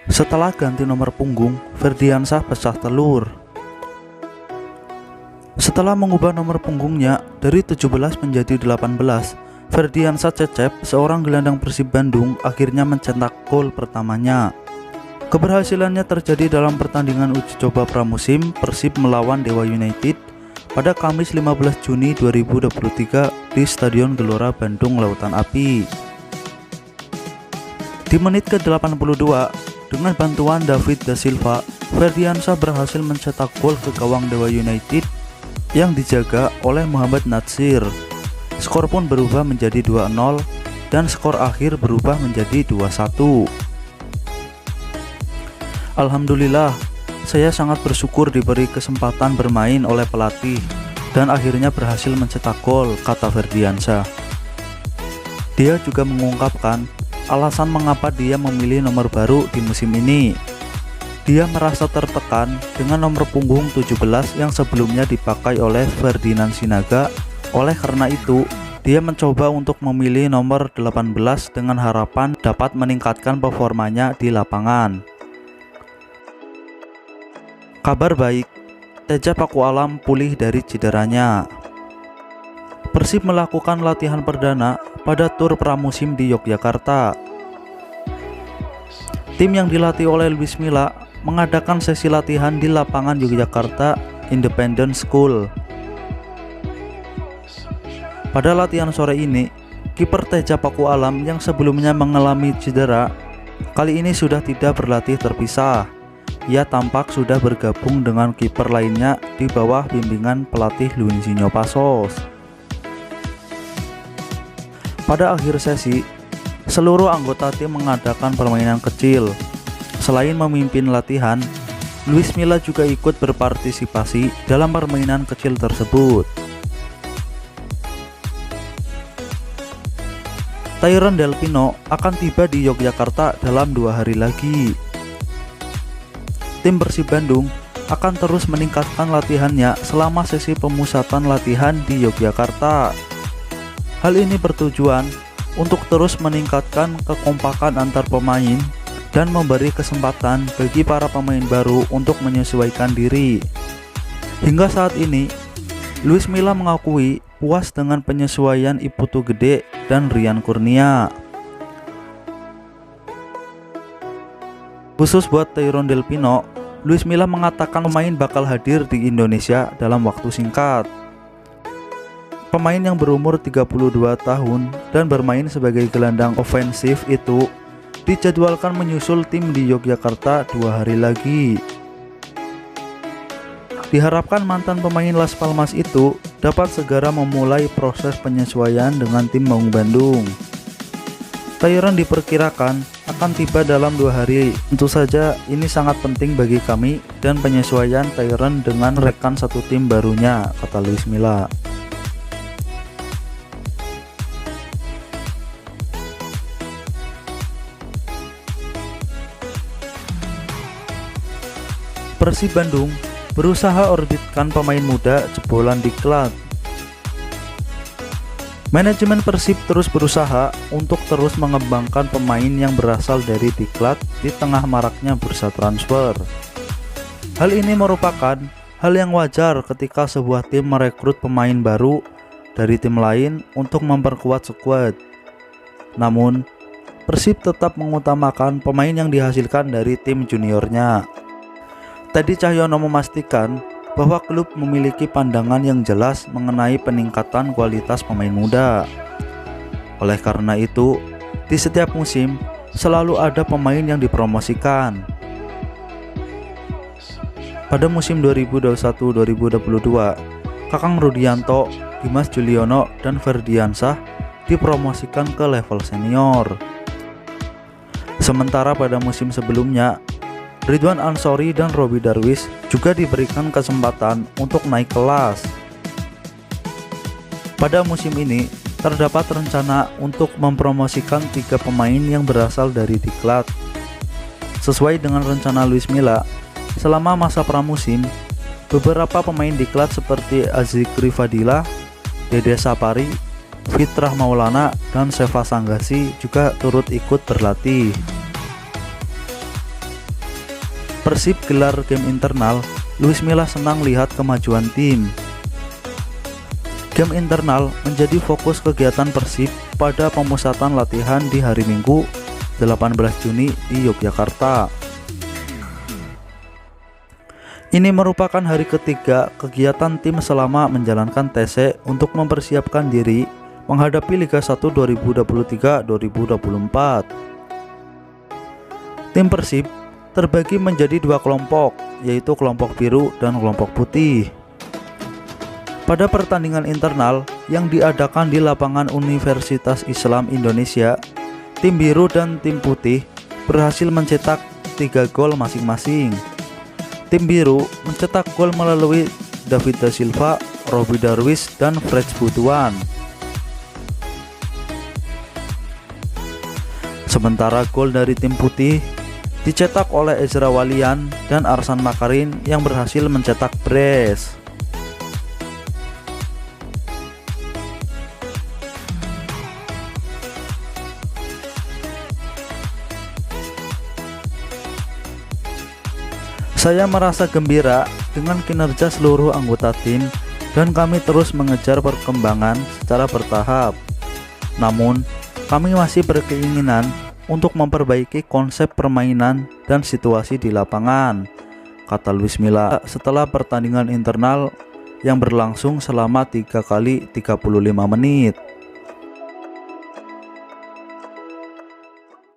Setelah ganti nomor punggung, Ferdiansah pecah telur. Setelah mengubah nomor punggungnya dari 17 menjadi 18, Ferdiansah Cecep, seorang gelandang Persib Bandung, akhirnya mencetak gol pertamanya. Keberhasilannya terjadi dalam pertandingan uji coba pramusim Persib melawan Dewa United pada Kamis 15 Juni 2023 di Stadion Gelora Bandung Lautan Api. Di menit ke-82, dengan bantuan David Da Silva, Ferdiansah berhasil mencetak gol ke gawang Dewa United yang dijaga oleh Muhammad Natsir. Skor pun berubah menjadi 2-0 dan skor akhir berubah menjadi 2-1. Alhamdulillah, saya sangat bersyukur diberi kesempatan bermain oleh pelatih dan akhirnya berhasil mencetak gol, kata Ferdiansah. Dia juga mengungkapkan alasan mengapa dia memilih nomor baru di musim ini. Dia merasa tertekan dengan nomor punggung 17 yang sebelumnya dipakai oleh Ferdinand Sinaga. Oleh karena itu, dia mencoba untuk memilih nomor 18 dengan harapan dapat meningkatkan performanya di lapangan. Kabar baik, Teja Pakualam pulih dari cederanya. Persib melakukan latihan perdana pada tur pramusim di Yogyakarta. Tim yang dilatih oleh Luis Milla mengadakan sesi latihan di lapangan Yogyakarta Independent School. Pada latihan sore ini, kiper Teja Pakualam yang sebelumnya mengalami cedera, kali ini sudah tidak berlatih terpisah. Ia tampak sudah bergabung dengan kiper lainnya di bawah bimbingan pelatih Luizinho Passos. Pada akhir sesi, seluruh anggota tim mengadakan permainan kecil. Selain memimpin latihan, Luis Milla juga ikut berpartisipasi dalam permainan kecil tersebut. Tyron Del Pino akan tiba di Yogyakarta dalam 2 hari lagi. Tim Persib Bandung akan terus meningkatkan latihannya selama sesi pemusatan latihan di Yogyakarta. Hal ini bertujuan untuk terus meningkatkan kekompakan antar pemain dan memberi kesempatan bagi para pemain baru untuk menyesuaikan diri. Hingga saat ini, Luis Milla mengakui puas dengan penyesuaian Iputu Gede dan Rian Kurnia. Khusus buat Tyron Del Pino, Luis Milla mengatakan pemain bakal hadir di Indonesia dalam waktu singkat. Pemain yang berumur 32 tahun dan bermain sebagai gelandang ofensif itu dijadwalkan menyusul tim di Yogyakarta 2 hari lagi. Diharapkan mantan pemain Las Palmas itu dapat segera memulai proses penyesuaian dengan tim Maung Bandung. Tyron diperkirakan akan tiba dalam 2 hari. Tentu saja ini sangat penting bagi kami dan penyesuaian Tyron dengan rekan satu tim barunya, kata Luis Milla. Persib Bandung berusaha orbitkan pemain muda jebolan Diklat. Manajemen Persib terus berusaha untuk terus mengembangkan pemain yang berasal dari Diklat di tengah maraknya bursa transfer. Hal ini merupakan hal yang wajar ketika sebuah tim merekrut pemain baru dari tim lain untuk memperkuat skuad. Namun, Persib tetap mengutamakan pemain yang dihasilkan dari tim juniornya. Teddy Cahyono memastikan bahwa klub memiliki pandangan yang jelas mengenai peningkatan kualitas pemain muda. Oleh karena itu, di setiap musim selalu ada pemain yang dipromosikan. Pada musim 2021-2022, Kakang Rudianto, Dimas Juliono, dan Ferdiansah dipromosikan ke level senior. Sementara pada musim sebelumnya, Ridwan Ansori dan Robi Darwis juga diberikan kesempatan untuk naik kelas. Pada musim ini, terdapat rencana untuk mempromosikan 3 pemain yang berasal dari Diklat. Sesuai dengan rencana Luis Milla, selama masa pramusim, beberapa pemain Diklat seperti Azikri Fadila, Dede Sapari, Fitrah Maulana, dan Seva Sanggasi juga turut ikut berlatih. Persib gelar game internal, Luis Milla senang lihat kemajuan tim. Game internal menjadi fokus kegiatan Persib pada pemusatan latihan di hari Minggu 18 Juni di Yogyakarta. Ini merupakan hari ketiga kegiatan tim selama menjalankan TC untuk mempersiapkan diri menghadapi Liga 1 2023-2024. Tim Persib terbagi menjadi dua kelompok, yaitu kelompok biru dan kelompok putih. Pada pertandingan internal yang diadakan di lapangan Universitas Islam Indonesia, tim biru dan tim putih berhasil mencetak 3 gol masing-masing. Tim biru mencetak gol melalui David Da Silva, Robby Darwish, dan Fred Butuan. Sementara gol dari tim putih dicetak oleh Ezra Walian dan Arsan Makarin yang berhasil mencetak brace. Saya merasa gembira dengan kinerja seluruh anggota tim dan kami terus mengejar perkembangan secara bertahap. Namun, kami masih berkeinginan untuk memperbaiki konsep permainan dan situasi di lapangan, kata Luis Milla setelah pertandingan internal yang berlangsung selama 3 kali 35 menit.